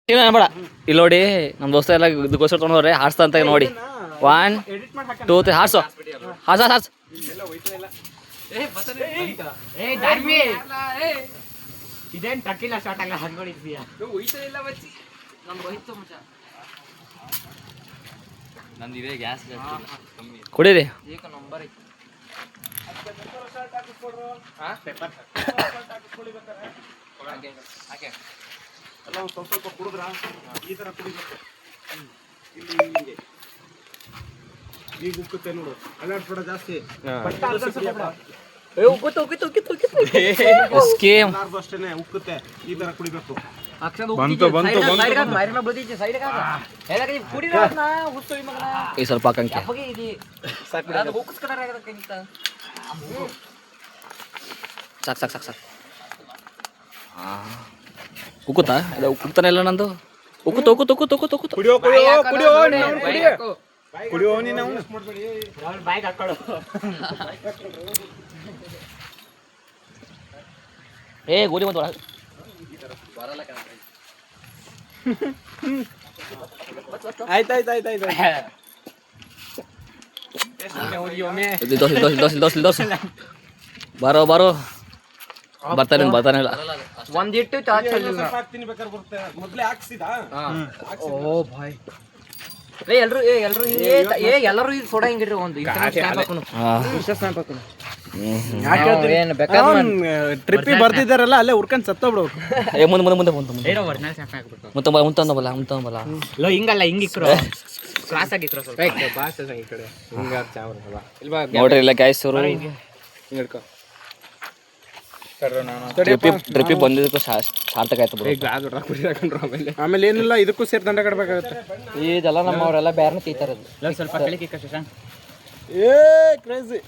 ಬೇಡ ಇಲ್ಲಿ ನೋಡಿ ನಮ್ಮ ದೋಸ್ತ ಎಲ್ಲ ಇದಕ್ಕೋಸ್ಕರ ತೊಗೊಂಡವ್ರೆ ಹಾರ್ಸ್ತಾ ಅಂತ ನೋಡಿ 1 2 3 ಹಾರ್ಸು ಹಾರ್ಸ ಹಾರ್ಸ್ ಇದೇನ್ ಟಕ್ಕಿಲ್ಲ ಶಾರ್ಟ್ ಆಗಲ್ಲ ಹಂಗೋಡಿದ್ಯಾ ನಂದಿದೆ ಗ್ಯಾಸ್ ಕುಡೀರಿ ಸ್ವಲ್ಪ ಕುಡಿದ್ರ ಈ ತರ ಕುಡಿಬೇಕು ಈಗ ಉಕ್ಕುತ್ತೆ ನೋಡು ಅಲ್ಲಾಡ್ಸ್ಬೇಡ ಜಾಸ್ತಿ ಅಷ್ಟೇನೆ ಉಕ್ಕುತ್ತೆ ಈ ತರ ಕುಡಿಬೇಕು ಈ ಸ್ವಲ್ಪ ಹಾಕಂಕೆ ಸಾಕು ಸಾಕು ಸಾಕು ಸಾಕು ಉಕ್ಕುತ್ತಾ ಉಕ್ಕುತ್ತಾನೆ ಇಲ್ಲ ನಂದು ಉಕ್ಕುತ್ತ ಉಕ್ಕುತ್ತ ಉಕ್ಕುತ್ತ ಉಕ್ಕುತ್ತ ಉಕ್ಕುತ್ತ ಕುಡಿಯೋ ಕುಡಿಯೋ ಕುಡಿಯೋ ಕುಡಿಯೋ ನೀನು ಬಾಯ್ಗೆ ಹಾಕೊಳ್ಳು ಏ ಗೋಲಿ ಬಂದು ಆಯ್ತಾಯ್ತಾಯ್ತಾಯ್ತು ದೋಸೆ ದೋಸೆ ಬಾರೋ ಬಾರೋ ಬರ್ತಾನೆ ಬರ್ತಾನೆ ಇಲ್ಲ ಒಂದಿಟ್ಟು ಹಾಕ್ತೀನಿ ಬೇಕಾದ್ರೆ ಬರುತ್ತೆ ಮೊದ್ಲೇ ಹಾಕ್ಸಿದ ಓ ಭಾಯ್ ಎಲ್ಲರೂ ಈಗ ಸೋಡಾ ಹಿಂಗಿಡ್ರಿ ಒಂದು ಟ್ರಿಪ್ಪಿ ಬರ್ತಿದ್ದಾರಲ್ಲ ಅಲ್ಲೇ ಉರ್ಕೊಂಡ್ ಸತ್ತೋಗ್ಬಿಡ್ಬೇಕು ಏ ಮುಂದೆ ಮುಂದೆ ಮುಂದೆ ಮುಂದೆ ಮುಂತಂದಬಲ್ಲ ಮುಂತಂದಬಲ್ಲ ಲೋ ಹಿಂಗಲ್ಲ ಹಿಂಗಿಕ್ರು ಕ್ಲಾಸ್ ಆಗಿಕ್ರು ಸ್ವಲ್ಪ ನೋಡ್ರಿ ಇಲ್ಲ ಗ್ಯಾಸ್ ಅವರು ಟ್ರಿಪ್ಪಿ ಬಂದಿದ್ದಕ್ಕೂ ಸಾರ್ಥಕ ಆಯ್ತು ಆಮೇಲೆ ಏನಿಲ್ಲ ಇದಕ್ಕೂ ಸೇರಿ ದಂಡ ಕಟ್ಬೇಕಾಗುತ್ತೆ ಇದೆಲ್ಲ ನಮ್ಮವರೆಲ್ಲ ಬೇರೆ ತೀತಾರ ಸ್ವಲ್ಪ ಕಳಿಕೆ ಏ ಕ್ರೇಜಿ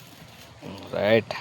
ರೈಟ್